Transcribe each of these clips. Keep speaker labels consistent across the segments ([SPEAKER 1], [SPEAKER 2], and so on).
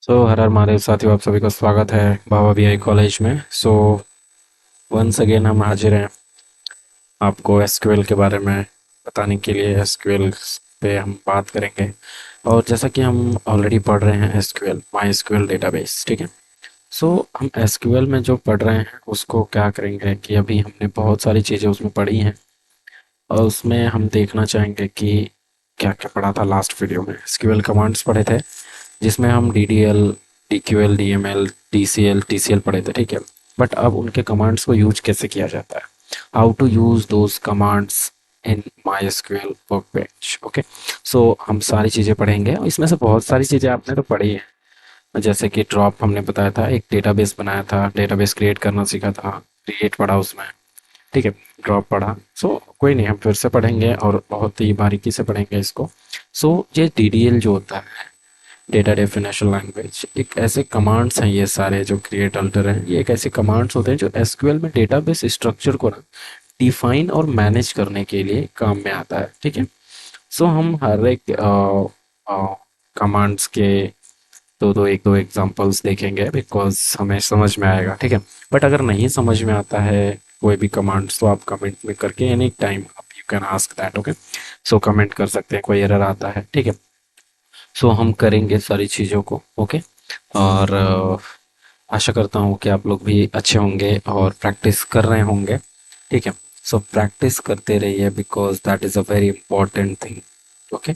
[SPEAKER 1] हर हर महादेव साथियों, आप सभी का स्वागत है बाबा वीआई कॉलेज में। वंस अगेन हम हाजिर हैं आपको एसक्यूएल के बारे में बताने के लिए। एसक्यूएल पे हम बात करेंगे, और जैसा कि हम ऑलरेडी पढ़ रहे हैं एसक्यूएल माई एसक्यूएल डेटाबेस, ठीक है। हम एसक्यूएल में जो पढ़ रहे हैं उसको क्या करेंगे कि अभी हमने बहुत सारी चीज़ें उसमें पढ़ी हैं, और उसमें हम देखना चाहेंगे कि क्या क्या पढ़ा था। लास्ट वीडियो में एसक्यूएल कमांड्स पढ़े थे, जिसमें हम DDL, DQL, DML, TCL, TCL पढ़े थे, ठीक है। बट अब उनके कमांड्स को यूज कैसे किया जाता है, how to use those commands in my SQL workbench. Okay, हम सारी चीज़ें पढ़ेंगे, और इसमें से बहुत सारी चीज़ें आपने तो पढ़ी है। जैसे कि ड्रॉप हमने बताया था, एक डेटाबेस बनाया था, डेटाबेस क्रिएट करना सीखा था, क्रिएट पढ़ा उसमें, ठीक है। ड्रॉप पढ़ा। कोई नहीं, हम फिर से पढ़ेंगे और बहुत ही बारीकी से पढ़ेंगे इसको। ये DDL जो होता है, डेटा डेफिनेशन लैंग्वेज, एक ऐसे कमांड्स हैं, ये सारे जो क्रिएट अल्टर हैं, ये एक ऐसे कमांड्स होते हैं जो एसक्यूएल में डेटाबेस स्ट्रक्चर को ना डिफाइन और मैनेज करने के लिए काम में आता है, ठीक है। हम हर एक कमांड्स के दो एग्जांपल्स देखेंगे, बिकॉज हमें समझ में आएगा, ठीक है। बट अगर नहीं समझ में आता है कोई भी कमांड्स, तो आप कमेंट में करके एनी टाइम आप you can ask that, okay. Comment कर सकते हैं, कोई एरर आता है, ठीक है। हम करेंगे सारी चीज़ों को, ओके। और आशा करता हूँ कि आप लोग भी अच्छे होंगे और प्रैक्टिस कर रहे होंगे, ठीक है। प्रैक्टिस करते रहिए, because that is a very important thing, okay.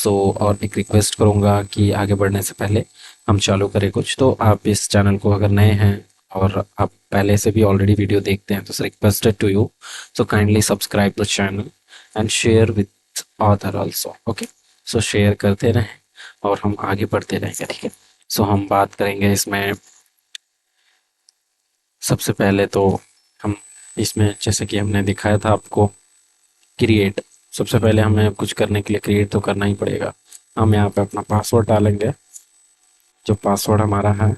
[SPEAKER 1] और एक रिक्वेस्ट करूँगा कि आगे बढ़ने से पहले हम चालू करें कुछ, तो आप इस चैनल को अगर नए हैं और आप पहले से भी ऑलरेडी वीडियो देखते हैं, तो requested to you, kindly subscribe the channel and share with other also, okay. Share करते रहें और हम आगे बढ़ते रहेंगे, ठीक है। हम बात करेंगे इसमें। सबसे पहले तो हम इसमें, जैसे कि हमने दिखाया था आपको, क्रिएट। सबसे पहले हमें कुछ करने के लिए क्रिएट तो करना ही पड़ेगा। हम यहाँ पे अपना पासवर्ड डालेंगे, जो पासवर्ड हमारा है।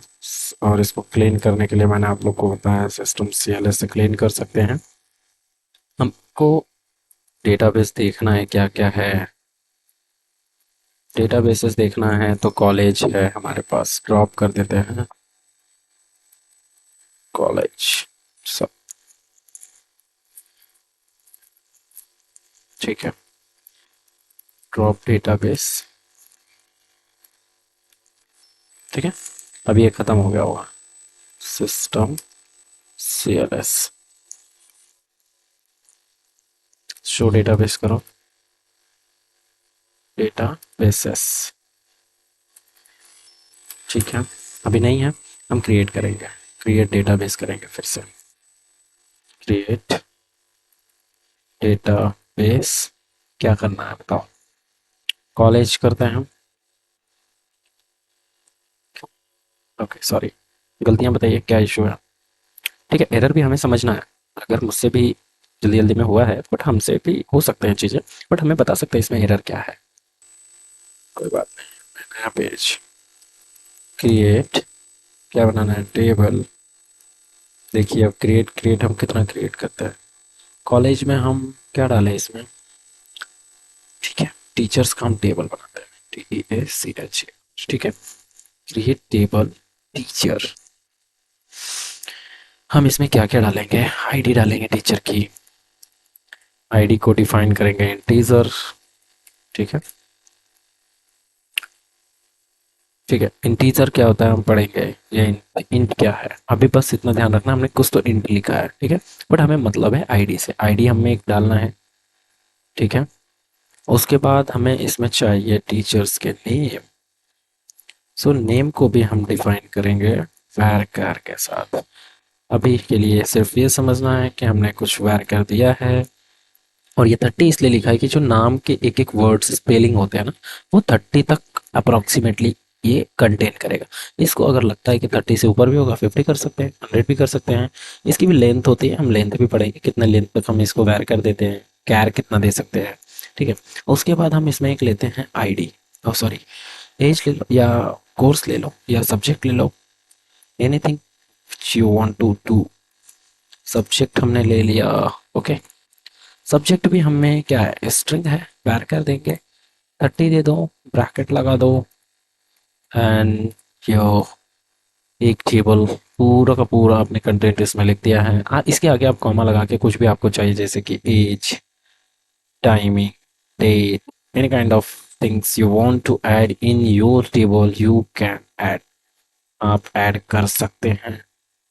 [SPEAKER 1] और इसको क्लीन करने के लिए मैंने आप लोग को बताया, सिस्टम CLS से क्लीन कर सकते हैं। हमको डेटाबेस देखना है क्या क्या है। डेटाबेसेस देखना है तो कॉलेज है हमारे पास, ड्रॉप कर देते हैं कॉलेज, सब ठीक है। ड्रॉप डेटाबेस, ठीक है। अब ये खत्म हो गया होगा। सिस्टम CLS, शो डेटाबेस करो, डेटाबेसेस, ठीक है। अभी नहीं है, हम क्रिएट करेंगे, क्रिएट डेटाबेस करेंगे फिर से। क्रिएट डेटाबेस, क्या करना है बताओ। कॉलेज करते हैं हम, ओके सॉरी, गलतियां बताइए क्या इशू है, ठीक है। एरर भी हमें समझना है, अगर मुझसे भी जल्दी जल्दी में हुआ है, बट हमसे भी हो सकते हैं चीज़ें, बट हमें बता सकते हैं इसमें एरर क्या है। कोई बात नहीं, नया पेज, क्रिएट, क्या बनाना है, टेबल। देखिए अब क्रिएट क्रिएट हम कितना क्रिएट करते हैं। कॉलेज में हम क्या डालें इसमें, ठीक है। टीचर्स का हम टेबल बनाते हैं, TACH, ठीक है। क्रिएट टेबल टीचर, हम इसमें क्या क्या डालेंगे, आईडी डालेंगे टीचर की, आईडी को डिफाइन करेंगे इंटीजर, ठीक है। ठीक है, इंटीजर क्या होता है हम पढ़ेंगे, ये इंट क्या है। अभी बस इतना ध्यान रखना, हमने कुछ तो इंट लिखा है, ठीक है। बट हमें मतलब है आईडी से, आईडी हमें एक डालना है, ठीक है। उसके बाद हमें इसमें चाहिए टीचर्स के नेम। नेम को भी हम डिफाइन करेंगे var के साथ। अभी के लिए सिर्फ ये समझना है कि हमने कुछ var दिया है, और ये 30 इसलिए लिखा है कि जो नाम के एक एक वर्ड्स स्पेलिंग होते हैं ना, वो 30 तक अप्रोक्सीमेटली ये कंटेन करेगा। इसको अगर लगता है कि 30 से ऊपर भी होगा, 50 कर सकते हैं, 100 भी कर सकते हैं। इसकी भी लेंथ होती है, हम लेंथ भी पढ़ेंगे, कितने लेंथ तक हम इसको वैर कर देते हैं, कैर कितना दे सकते हैं, ठीक है। उसके बाद हम इसमें एक लेते हैं आईडी, ओ सॉरी, एज ले लो या कोर्स ले लो या सब्जेक्ट ले लो, anything you want to do. Subject हमने ले लिया, ओके। सब्जेक्ट भी हमें क्या है, स्ट्रिंग है, वैर कर देंगे, 30 दे दो, ब्रैकेट लगा दो, एंड यो एक टेबल पूरा का पूरा आपने कंटेंट इसमें लिख दिया है। इसके आगे आप कॉमा लगा के कुछ भी आपको चाहिए, जैसे कि age, timing, date, any kind of things you want to add in your table, you can add. आप ऐड कर सकते हैं।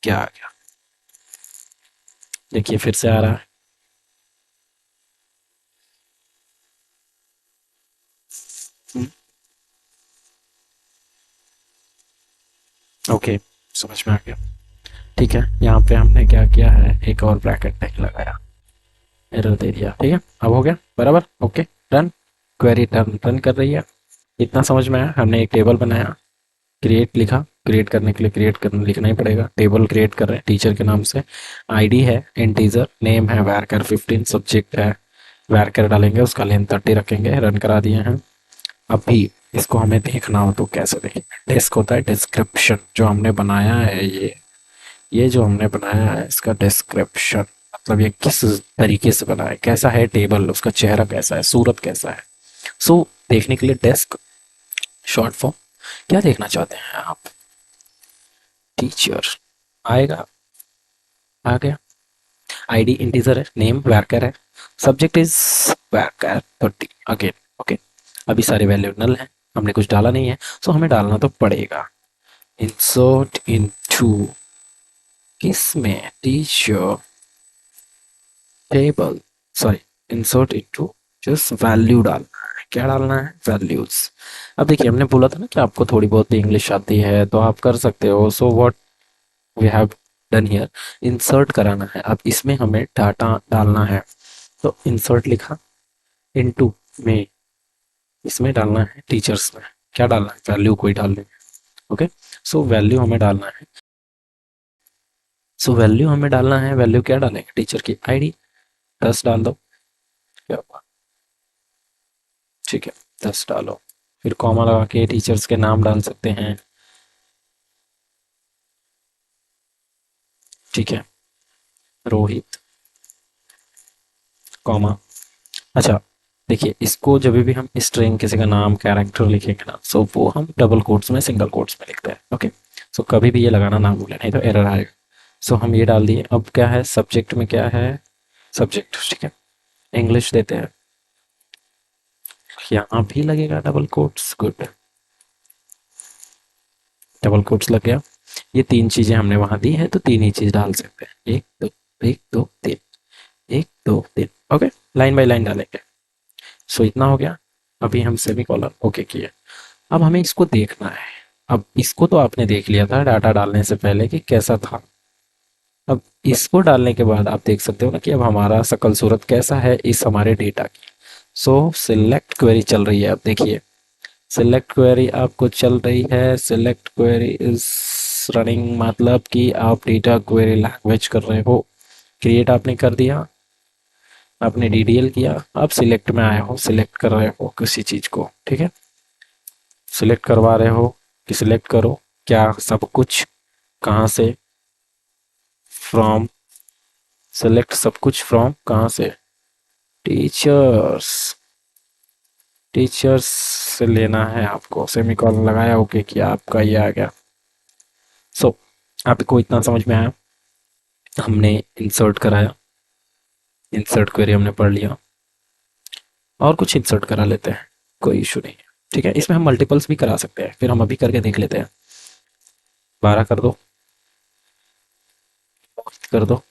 [SPEAKER 1] क्या आ गया, देखिए फिर से आ रहा है। ओके, समझ में आ गया। ठीक है, यहाँ पे हमने क्या किया है, एक और ब्रैकेट नहीं लगाया, एरर दे दिया। ठीक है, अब हो गया बराबर। Okay, run, query run run कर रही है। इतना समझ में आया। हमने एक टेबल बनाया, क्रिएट लिखा, क्रिएट करने के लिए क्रिएट करना लिखना ही पड़ेगा। टेबल क्रिएट कर रहे हैं टीचर के नाम से, आईडी है इंटीजर, नेम है varchar 15, सब्जेक्ट है varchar डालेंगे, उसका लेंथ 30 रखेंगे। रन करा दिए हैं। अभी इसको हमें देखना हो तो कैसे देखेंगे, डेस्क होता है डिस्क्रिप्शन, जो हमने बनाया है ये जो हमने बनाया है इसका डिस्क्रिप्शन, मतलब ये किस तरीके से बना है, कैसा है टेबल, उसका चेहरा कैसा है, सूरत कैसा है। सो देखने के लिए डेस्क शॉर्ट फॉर्म, क्या देखना चाहते हैं आप, टीचर आएगा, आ गया। आईडी इंटीजर है, नेम varchar है, subject is varchar 30 again. Okay, अभी सारे वैल्यू नल हैं, हमने कुछ डाला नहीं है, सो हमें डालना तो पड़ेगा। इंसर्ट इनटू किसमें, teacher table, sorry, insert into just value डालना है। क्या डालना है, वैल्यूज। अब देखिए, हमने बोला था ना कि आपको थोड़ी बहुत इंग्लिश आती है तो आप कर सकते हो। So what we have done here, insert कराना है। अब इसमें हमें डाटा डालना है, तो इंसर्ट लिखा, इनटू में इसमें डालना है, टीचर्स में क्या डालना है, वैल्यू कोई डालनी है। ओके, सो वैल्यू हमें डालना है। सो वैल्यू हमें डालना है, वैल्यू क्या डालेंगे, टीचर की आईडी 10 डाल दो। क्या हुआ, ठीक है, 10 डालो। फिर कॉमा लगा के टीचर्स के नाम डाल सकते हैं। ठीक है, रोहित, कॉमा। अच्छा, देखिए इसको जब भी हम स्ट्रिंग किसी का नाम कैरेक्टर लिखेंगे ना, सो वो हम डबल कोट्स में, सिंगल कोट्स में लिखते हैं। ओके, सो कभी भी ये लगाना ना भूलें, नहीं तो एरर आएगा। सो हम ये डाल दिए। अब क्या है, सब्जेक्ट में क्या है, सब्जेक्ट, ठीक है, इंग्लिश देते हैं। यहाँ भी लगेगा double quotes, good, double quotes लग गया। ये तीन चीजें हमने वहां दी है, तो तीन ही चीज डाल सकते हैं, एक दो, एक दो तीन, एक दो तीन। ओके, लाइन बाय लाइन डालेंगे। सो इतना हो गया। अभी हम सेमी कॉलर ओके किए। अब हमें इसको देखना है। अब इसको तो आपने देख लिया था डाटा डालने से पहले कि कैसा था। अब इसको डालने के बाद आप देख सकते हो ना कि अब हमारा शकल सूरत कैसा है इस हमारे डेटा की। सो सिलेक्ट क्वेरी चल रही है। अब देखिए, सिलेक्ट क्वेरी आपको चल रही है, सिलेक्ट क्वेरी इज रनिंग, मतलब कि आप डेटा क्वेरी लैंग्वेज कर रहे हो। क्रिएट आपने कर दिया, आपने डीडीएल किया, आप सिलेक्ट में आए हो, सिलेक्ट कर रहे हो किसी चीज को। ठीक है, सिलेक्ट करवा रहे हो कि सिलेक्ट करो क्या, सब कुछ, कहाँ से, फ्रॉम, सिलेक्ट सब कुछ फ्रॉम, कहाँ से, टीचर्स, टीचर्स से लेना है आपको। सेमीकोलन लगाया, ओके किया, आपका ये आ गया। सो आपको इतना समझ में आया। हमने इंसर्ट कराया, इंसर्ट क्वेरी हमने पढ़ लिया, और कुछ इंसर्ट करा लेते हैं, कोई इशू नहीं है। ठीक है, इसमें हम मल्टीपल्स भी करा सकते हैं, फिर हम अभी करके देख लेते हैं। 12 कर दो, कर दो,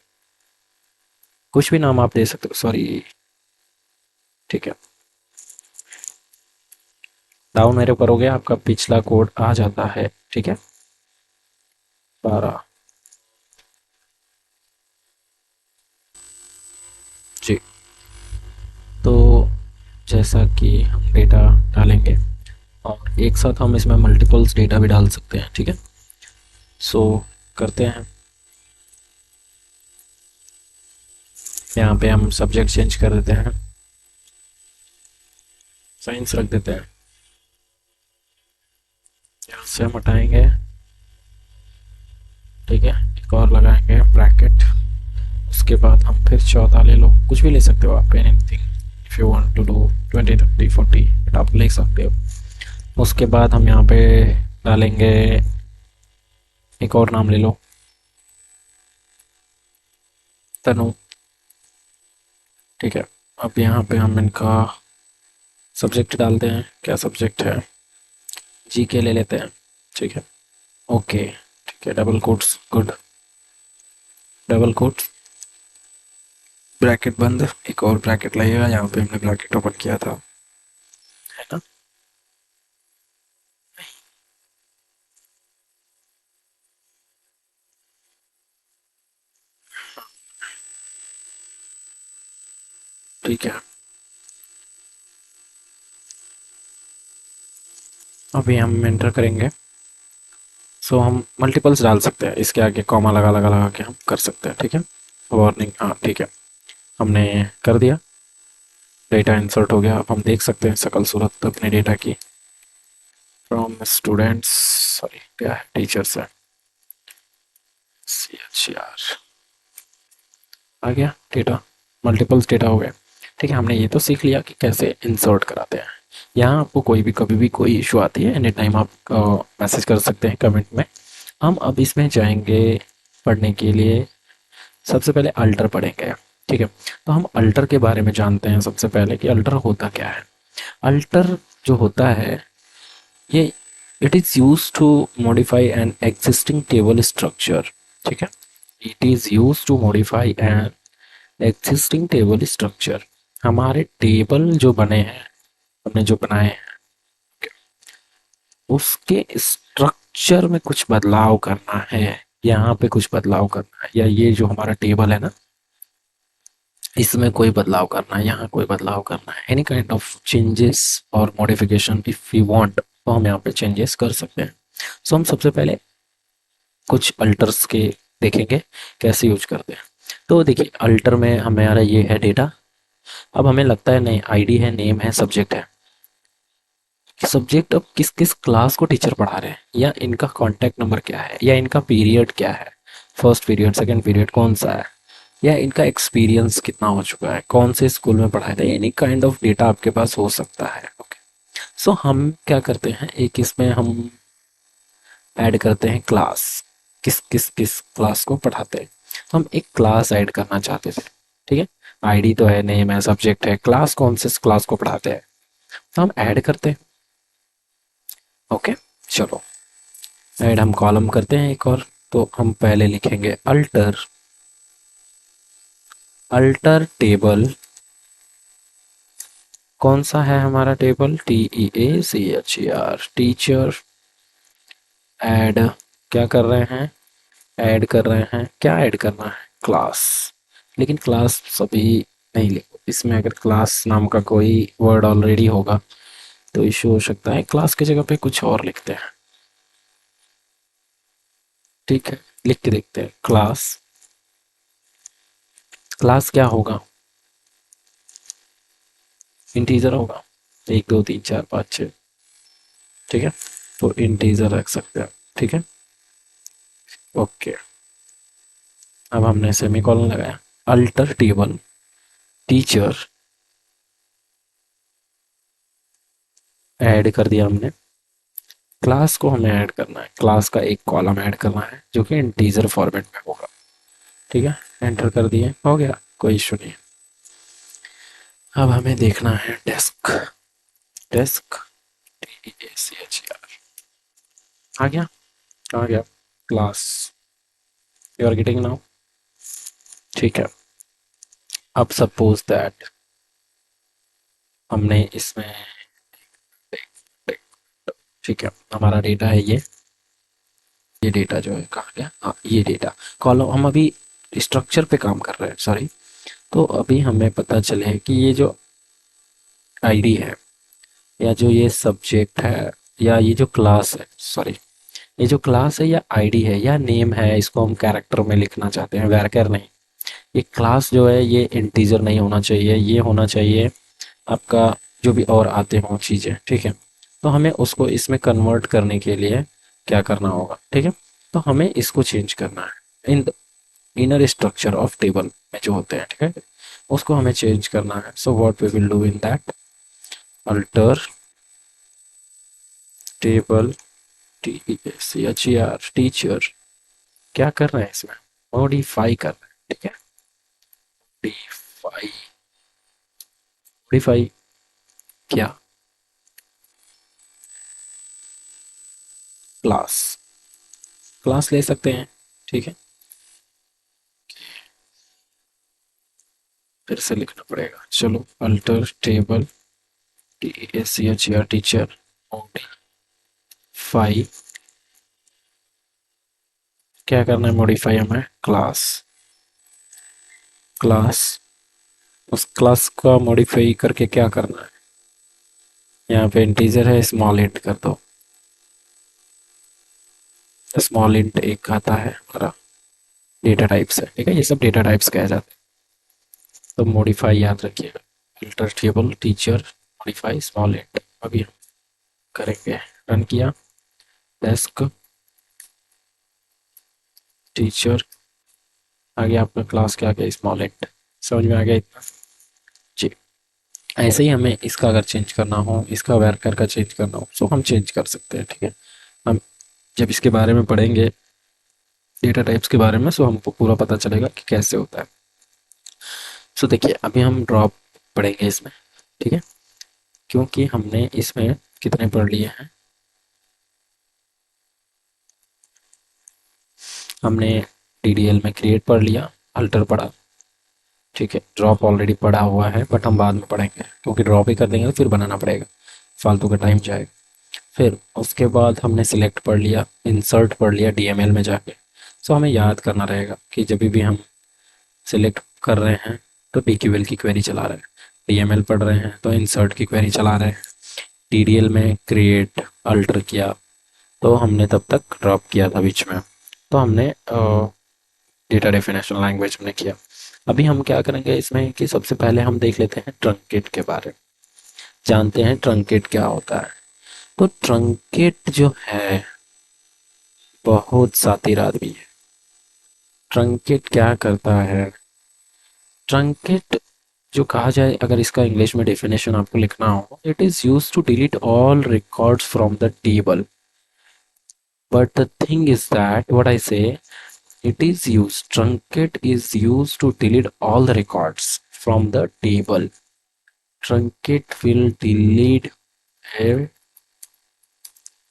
[SPEAKER 1] कुछ भी नाम आप दे सकते हो, सॉरी। ठीक है, डाउन एरो करोगे आपका पिछला कोड आ जाता है। ठीक है, 12 जी। तो जैसा कि हम डेटा डालेंगे और एक साथ हम इसमें मल्टीपल्स डेटा भी डाल सकते हैं। ठीक है, सो करते हैं। यहाँ पे हम सब्जेक्ट चेंज कर देते हैं, साइंस रख देते हैं। यहाँ से हम हटाएंगे, ठीक है, एक और लगाएंगे ब्रैकेट। उसके बाद हम फिर 14 ले लो, कुछ भी ले सकते हो आप, anything if you want to do 20, 30, 40 आप ले सकते हो। उसके बाद हम यहाँ पे डालेंगे, एक और नाम ले लो, तनु। ठीक है, अब यहाँ पे हम इनका सब्जेक्ट डालते हैं, क्या सब्जेक्ट है, जी के ले लेते हैं। ठीक है, ओके, ठीक है, double quotes, good, double quotes, bracket बंद, एक और ब्रैकेट लगेगा, यहाँ पे हमने ब्रैकेट ओपन किया था, है ना। ठीक है, अभी हम एंटर करेंगे। सो हम मल्टीपल्स डाल सकते हैं, इसके आगे कॉमा लगा लगा लगा के हम कर सकते हैं। ठीक है, वार्निंग, हाँ ठीक है, हमने कर दिया, डेटा इंसर्ट हो गया। अब हम देख सकते हैं शकल सूरत अपने डेटा की। फ्रॉम स्टूडेंट्स, सॉरी क्या है, टीचर्स है, CHR आ गया डेटा, मल्टीपल्स डेटा हो गया। ठीक है, हमने ये तो सीख लिया कि कैसे इंसर्ट कराते हैं। यहाँ आपको कोई भी कभी भी कोई इशू आती है, एनी टाइम आप मैसेज कर सकते हैं कमेंट में। हम अब इसमें जाएंगे पढ़ने के लिए, सबसे पहले अल्टर पढ़ेंगे। ठीक है, तो हम अल्टर के बारे में जानते हैं सबसे पहले कि अल्टर होता क्या है। अल्टर जो होता है, ये it is use to modify an existing table structure. ठीक है, it is use to modify an existing table structure. हमारे टेबल जो बने हैं, हमने जो बनाए हैं, उसके स्ट्रक्चर में कुछ बदलाव करना है, यहाँ पे कुछ बदलाव करना है, या ये जो हमारा टेबल है ना, इसमें कोई बदलाव करना है, यहाँ कोई बदलाव करना है, एनी काइंड ऑफ चेंजेस और मॉडिफिकेशन इफ वी वांट, तो हम यहाँ पे चेंजेस कर सकते हैं। सो हम सबसे पहले कुछ अल्टर्स के देखेंगे कैसे यूज करते हैं। तो देखिए, अल्टर में हमारा ये है डेटा। अब हमें लगता है नहीं, आईडी है, नेम है, सब्जेक्ट है, सब्जेक्ट अब किस किस क्लास को टीचर पढ़ा रहे हैं, या इनका कॉन्टैक्ट नंबर क्या है, या इनका पीरियड क्या है, फर्स्ट पीरियड सेकंड पीरियड कौन सा है, या इनका एक्सपीरियंस कितना हो चुका है, कौन से स्कूल में पढ़ाया था, एनी काइंड ऑफ डेटा आपके पास हो सकता है। ओके, सो हम क्या करते हैं, एक इसमें हम ऐड करते हैं क्लास, किस किस किस क्लास को पढ़ाते हैं। तो हम एक क्लास ऐड करना चाहते थे। ठीक है, आईडी तो है, नेम है, सब्जेक्ट है, क्लास कौन से क्लास को पढ़ाते हैं, तो हम ऐड करते हैं। ओके, चलो ऐड हम कॉलम करते हैं एक और। तो हम पहले लिखेंगे अल्टर, अल्टर टेबल, कौन सा है हमारा टेबल, TEACHER, टीचर। ऐड, क्या कर रहे हैं, ऐड कर रहे हैं, क्या ऐड करना है, क्लास। लेकिन क्लास सभी नहीं लिखो, इसमें अगर क्लास नाम का कोई वर्ड ऑलरेडी होगा तो इशू हो सकता है, क्लास की जगह पे कुछ और लिखते हैं। ठीक है, लिख के देखते हैं, क्लास, क्लास क्या होगा, इंटीजर होगा, 1 2 3 4 5 6। ठीक है, तो इंटीजर रख सकते हैं। ठीक है, ओके, अब हमने सेमीकोलन लगाया, अल्टर टेबल टीचर, ऐड कर दिया हमने। क्लास को हमें ऐड करना है, क्लास का एक कॉलम ऐड करना है जो कि इंटीजर फॉर्मेट में होगा। ठीक है, एंटर कर दिए, हो गया, कोई इशू नहीं। अब हमें देखना है डेस्क, डेस्क, DESCHER, आ गया, आ गया, class, you are getting now. ठीक है, अब सपोज दैट हमने इसमें, ठीक है, हमारा डेटा है ये डेटा जो है कहाँ गया, हाँ ये डेटा कॉलम, हम अभी स्ट्रक्चर पे काम कर रहे हैं, सॉरी। तो अभी हमें पता चले कि ये जो आईडी है, या जो ये सब्जेक्ट है, या ये जो क्लास है, सॉरी, ये जो क्लास है या आईडी है या नेम है, इसको हम कैरेक्टर में लिखना चाहते हैं, वैरकर नहीं। ये क्लास जो है ये इंटीजर नहीं होना चाहिए, ये होना चाहिए आपका जो भी और आते हों चीज़ें। ठीक है, तो हमें उसको इसमें कन्वर्ट करने के लिए क्या करना होगा, ठीक है, तो हमें इसको चेंज करना है, इन इनर स्ट्रक्चर ऑफ टेबल में जो होते हैं, ठीक है, उसको हमें चेंज करना है। So what we will do in that, alter table TECHER teacher. क्या कर रहे हैं इसमें? मॉडिफाई कर रहे हैं, ठीक है। मॉडिफाई, मॉडिफाई क्या? क्लास, क्लास ले सकते हैं, ठीक है। फिर से लिखना पड़ेगा, चलो। Alter table TECHER teacher modify. क्या करना है? मॉडिफाई हमें क्लास, क्लास, उस क्लास का मॉडिफाई करके क्या करना है? यहाँ पे इंटीजर है, स्मॉल इंट कर दो। स्मॉल इंट एक आता है हमारा डेटा टाइप्स है, ठीक है। ये सब डेटा टाइप्स कहे जाते हैं, तो मॉडिफाई याद रखिएगा। Filter table teacher modify small int. अभी हम करेंगे, रन किया। डेस्क टीचर, आगे आपका क्लास क्या क्या? Small int. समझ में आ गया इतना? जी। ऐसे ही हमें इसका अगर चेंज करना हो, इसका वर्कर का चेंज करना हो, तो हम चेंज कर सकते हैं, ठीक है। हम जब इसके बारे में पढ़ेंगे, डेटा टाइप्स के बारे में, सो हमको पूरा पता चलेगा कि कैसे होता है। सो देखिए, अभी हम ड्रॉप पढ़ेंगे इसमें, ठीक है। क्योंकि हमने इसमें कितने पढ़ लिए हैं? हमने DDL में क्रिएट पढ़ लिया, अल्टर पढ़ा, ठीक है। ड्रॉप ऑलरेडी पढ़ा हुआ है, बट हम बाद में पढ़ेंगे, क्योंकि ड्रॉप ही कर देंगे तो फिर बनाना पड़ेगा, फालतू का टाइम जाएगा। फिर उसके बाद हमने सिलेक्ट पढ़ लिया, इंसर्ट पढ़ लिया DML में जाके। सो हमें याद करना रहेगा कि जब भी हम सिलेक्ट कर रहे हैं तो DQL की क्वेरी चला रहे हैं, DML पढ़ रहे हैं तो इंसर्ट की क्वेरी चला रहे हैं, DDL में क्रिएट अल्टर किया तो हमने तब तक ड्रॉप किया था बीच में, तो हमने डेटा डेफिनेशन लैंग्वेज में किया। अभी हम क्या करेंगे इसमें कि सबसे पहले हम देख लेते हैं ट्रंकेट के बारे में, जानते हैं ट्रंकेट क्या होता है। तो ट्रंकेट जो है बहुत सातिर आदमी है। ट्रंकेट क्या करता है? ट्रंकेट जो कहा जाए, अगर इसका इंग्लिश में डेफिनेशन आपको लिखना हो, it is use to delete all records from the table. But the thing is that what I say, it is used, truncate is used to delete all the records from the table. Truncate will delete a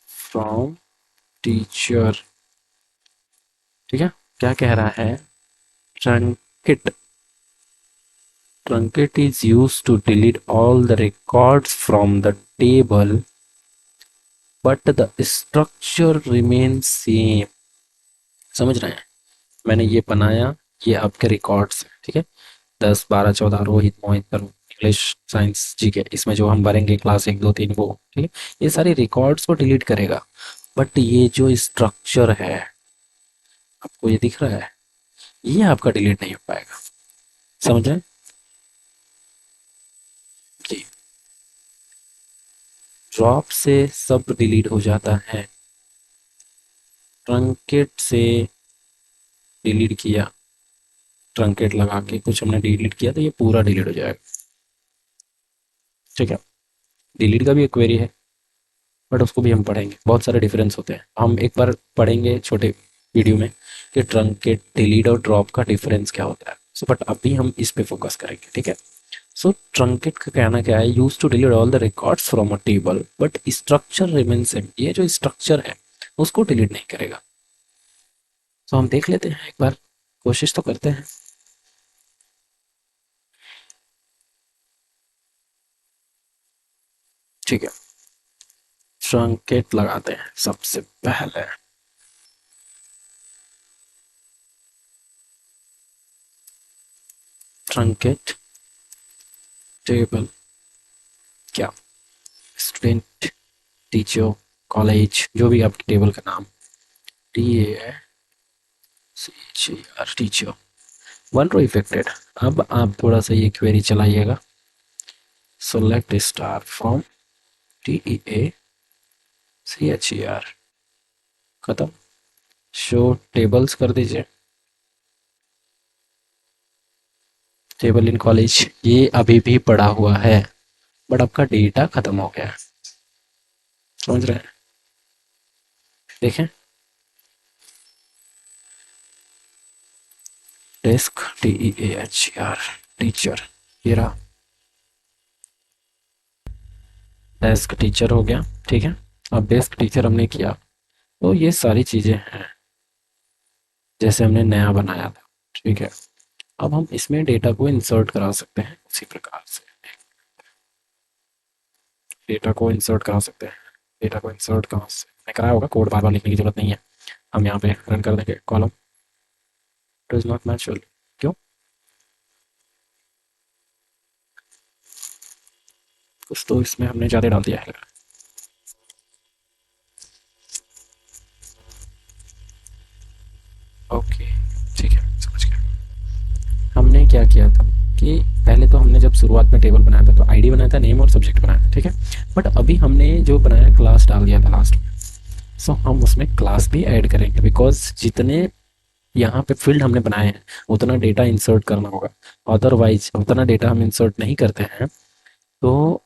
[SPEAKER 1] from teacher, ठीक है। क्या कह रहा है? truncate, truncate is used to delete all the records from the table, but the structure remains same। समझ रहे हैं? मैंने ये बनाया, ये आपके रिकॉर्ड्स, ठीक है। 10 12 14 रोहित मोहित तरुण, इंग्लिश साइंस जीके, इसमें जो हम भरेंगे क्लास 1 2 3 वो, ठीक है। ये सारी रिकॉर्ड्स को डिलीट करेगा, बट ये जो स्ट्रक्चर है, आपको ये दिख रहा है, ये आपका डिलीट नहीं हो पाएगा। समझ रहे हैं? जी। ड्रॉप से सब डिलीट हो जाता है, ट्रंकेट से डिलीट किया, ट्रंकेट लगा के कुछ हमने डिलीट किया तो ये पूरा डिलीट हो जाएगा, ठीक है। डिलीट का भी एक क्वेरी है, बट उसको भी हम पढ़ेंगे, बहुत सारे डिफरेंस होते हैं। हम एक बार पढ़ेंगे छोटे वीडियो में कि ट्रंकेट, डिलीट और ड्रॉप का डिफरेंस क्या होता है। सो बट अभी हम इस पे फोकस करेंगे, ठीक है। सो ट्रंकेट का कहना क्या है? Use to delete all the records from a table but structure remain same. ये जो स्ट्रक्चर है उसको डिलीट नहीं करेगा। तो हम देख लेते हैं एक बार, कोशिश तो करते हैं। ठीक है, ट्रंकेट लगाते हैं सबसे पहले। ट्रंकेट टेबल क्या? स्टूडेंट, टीचर, कॉलेज, जो भी आपकी टेबल का नाम, TACHER teacher, one row affected. अब आप थोड़ा सा ये क्वेरी चलाइएगा, सेलेक्ट स्टार फ्रॉम TEACHER, खत्म। शो टेबल्स कर दीजिए, टेबल इन कॉलेज, ये अभी भी पड़ा हुआ है, बट आपका डेटा खत्म हो गया है। समझ रहे हैं? देखें, डेस्क TEACHER, टीचर, ये रहा, डेस्क टीचर हो गया। ठीक है, अब डेस्क टीचर हमने किया, तो ये सारी चीज़ें हैं जैसे हमने नया बनाया था। ठीक है, अब हम इसमें डेटा को इंसर्ट करा सकते हैं उसी प्रकार से, डेटा को इंसर्ट करा सकते हैं। डेटा को इंसर्ट कहाँ से मैं कराया होगा, कोड बार बार लिखने की जरूरत नहीं है, हम यहाँ पे रन कर देंगे। कॉलम डज नॉट मैच, क्यों, कुछ तो इसमें हमने ज़्यादा डाल दिया है। ओके, ठीक है, समझ गया। हमने क्या किया था कि पहले तो हमने जब शुरुआत में टेबल बनाया था तो आईडी बनाया था, नेम और सब्जेक्ट बनाया था। ठीक है, बट अभी हमने जो बनाया क्लास डाल दिया था लास्ट में, सो हम उसमें क्लास भी ऐड करेंगे, बिकॉज जितने यहाँ पे फील्ड हमने बनाए हैं उतना डेटा इंसर्ट करना होगा। अदरवाइज उतना डेटा हम इंसर्ट नहीं करते हैं तो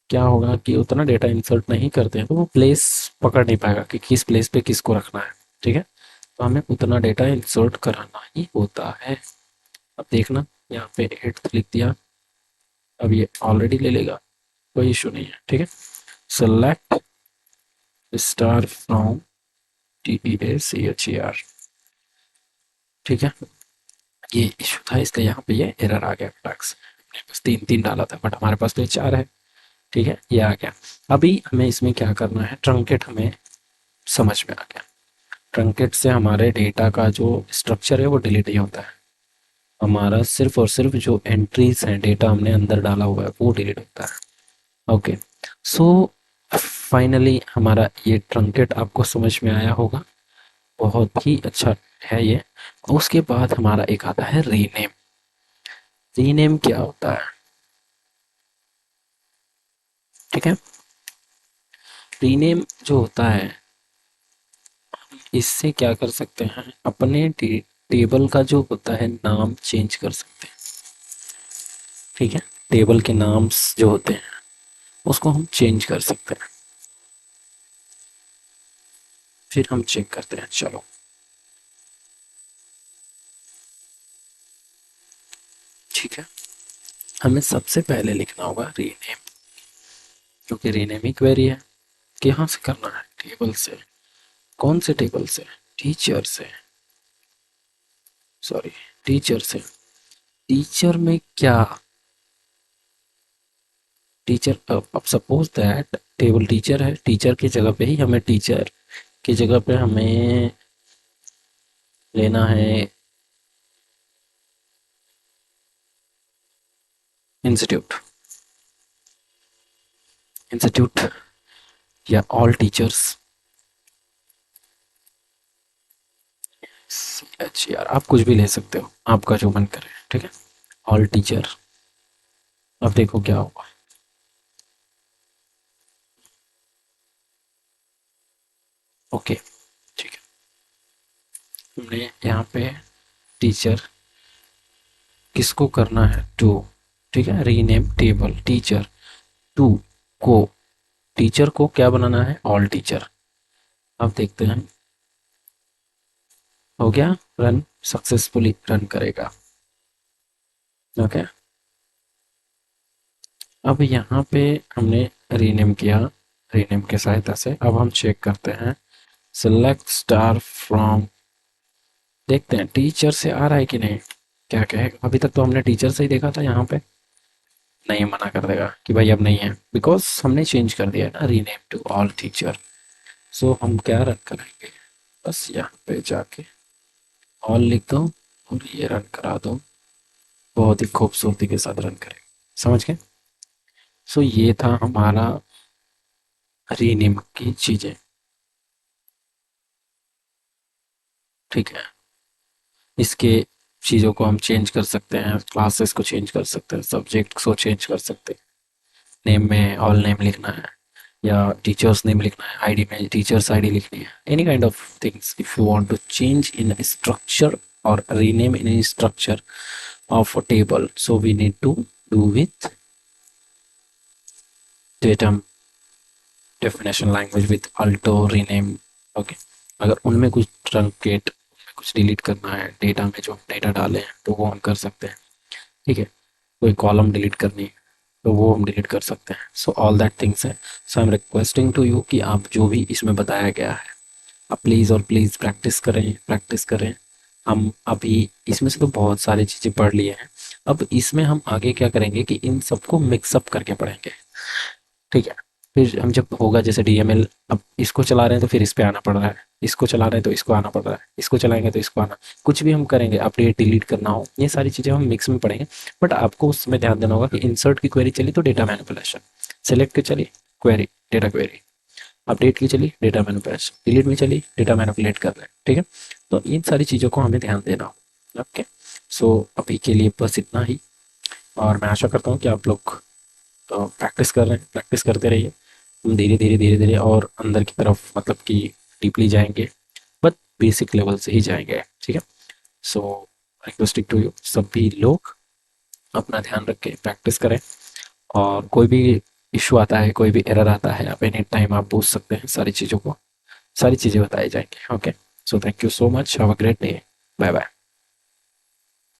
[SPEAKER 1] क्या होगा कि उतना डेटा इंसर्ट नहीं करते हैं तो वो प्लेस पकड़ नहीं पाएगा कि किस प्लेस पे किसको रखना है। ठीक है, तो हमें उतना डेटा इंसर्ट कराना ही होता है। अब देखना, यहाँ पे 8 लिख दिया, अब ये ऑलरेडी ले लेगा, कोई इशू नहीं है। ठीक है, सेलेक्ट स्टार फ्रॉम TEACHER। ठीक है, ये इशू था इसका, यहाँ पे ये एरर आ गया टैक्स, बस 3 3 डाला था बट हमारे पास तो 4 है। ठीक है, ये आ गया। अभी हमें इसमें क्या करना है, ट्रंकेट हमें समझ में आ गया। ट्रंकेट से हमारे डेटा का जो स्ट्रक्चर है वो डिलीट नहीं होता है, हमारा सिर्फ और सिर्फ जो एंट्रीज हैं, डेटा हमने अंदर डाला हुआ है वो डिलीट होता है। ओके, सो फाइनली हमारा ये ट्रंकेट आपको समझ में आया होगा, बहुत ही अच्छा है ये। उसके बाद हमारा एक आता है रीनेम। रीनेम क्या होता है, ठीक है, रीनेम जो होता है, इससे क्या कर सकते हैं, अपने टेबल का जो होता है नाम चेंज कर सकते हैं। ठीक है, टेबल के नाम्स जो होते हैं उसको हम चेंज कर सकते हैं। फिर हम चेक करते हैं, चलो। ठीक है, हमें सबसे पहले लिखना होगा रीनेम, क्योंकि रीनेम ही क्वेरी है। कहाँ से करना है, टेबल से। कौन से टेबल से, टीचर से, सॉरी, टीचर से। टीचर में क्या, टीचर, अब सपोज दैट टेबल टीचर है, टीचर की जगह पे ही हमें, टीचर की जगह पे हमें लेना है इंस्टीट्यूट, इंस्टीट्यूट या ऑल टीचर्स, CHER, आप कुछ भी ले सकते हो, आपका जो मन करे। ठीक है, ऑल टीचर। अब देखो क्या होगा, ओके, ठीक है, हमने यहाँ पे टीचर किसको करना है, टू। ठीक है, रीनेम टेबल टीचर टू को, टीचर को क्या बनाना है, ऑल टीचर। अब देखते हैं, हो गया रन, सक्सेसफुली रन करेगा। ओके, अब यहाँ पे हमने रीनेम किया, रीनेम के सहायता से अब हम चेक करते हैं, सिलेक्ट स्टार फ्रॉम, देखते हैं टीचर से आ रहा है कि नहीं, क्या कहेगा। अभी तक तो हमने टीचर से ही देखा था, यहाँ पे नहीं, मना कर देगा कि भाई अब नहीं है, बिकॉज हमने चेंज कर दिया है ना, रीनेम टू ऑल टीचर। सो हम क्या रन करेंगे, बस यहाँ पे जाके ऑल लिख दो और ये रन करा दो, बहुत ही खूबसूरती के साथ रन करें, समझ गए। सो ये था हमारा रीनेम की चीज़ें। ठीक है, इसके चीज़ों को हम चेंज कर सकते हैं, क्लासेस को चेंज कर सकते हैं, सब्जेक्ट्स को चेंज कर सकते हैं, नेम में ऑल नेम लिखना है या टीचर्स नेम लिखना है, आईडी में टीचर्स आईडी लिखनी है, any kind of things if you want to change in structure और rename in structure of a table, so we need to do with datum definition language with Alto rename. Okay, अगर उनमें कुछ truncate, उनमें कुछ delete करना है, data में जो हम डेटा डाले हैं तो वो हम कर सकते हैं। ठीक है, कोई कॉलम डिलीट करनी है तो वो हम डिलीट कर सकते हैं। सो ऑल दैट थिंग्स है। So I am requesting to you कि आप जो भी इसमें बताया गया है आप प्लीज़ और प्लीज़ प्रैक्टिस करें, प्रैक्टिस करें। हम अभी इसमें से तो बहुत सारी चीज़ें पढ़ लिए हैं, अब इसमें हम आगे क्या करेंगे कि इन सबको मिक्सअप करके पढ़ेंगे। ठीक है, फिर हम जब होगा जैसे डीएमएल, अब इसको चला रहे हैं तो फिर इस पे आना पड़ रहा है, इसको चला रहे हैं तो इसको आना पड़ रहा है, इसको चलाएंगे तो इसको आना, कुछ भी हम करेंगे अपडेट डिलीट करना हो, ये सारी चीज़ें हम मिक्स में पढ़ेंगे। बट आपको उसमें ध्यान देना होगा कि इंसर्ट की क्वेरी चली तो डेटा मैनिपुलेशन, सेलेक्ट की चली क्वेरी डेटा क्वेरी, अपडेट की चली डेटा मैनिपुलेशन, डिलीट में चली डेटा मैनिपुलेट कर रहे हैं। ठीक है, तो इन सारी चीज़ों को हमें ध्यान देना हो। ओके, सो अभी के लिए बस इतना ही, और मैं आशा करता हूँ कि आप लोग प्रैक्टिस कर रहे हैं, प्रैक्टिस करते रहिए। हम धीरे धीरे धीरे धीरे और अंदर की तरफ मतलब कि डीपली जाएंगे, बट बेसिक लेवल से ही जाएंगे। ठीक है, सो रिक्वेस्टिंग टू यू सभी लोग अपना ध्यान रख के प्रैक्टिस करें, और कोई भी इशू आता है, कोई भी एरर आता है, आप एनी टाइम आप पूछ सकते हैं, सारी चीज़ों को, सारी चीज़ें बताई जाएंगी। Okay, so thank you so much, have a great day, bye bye.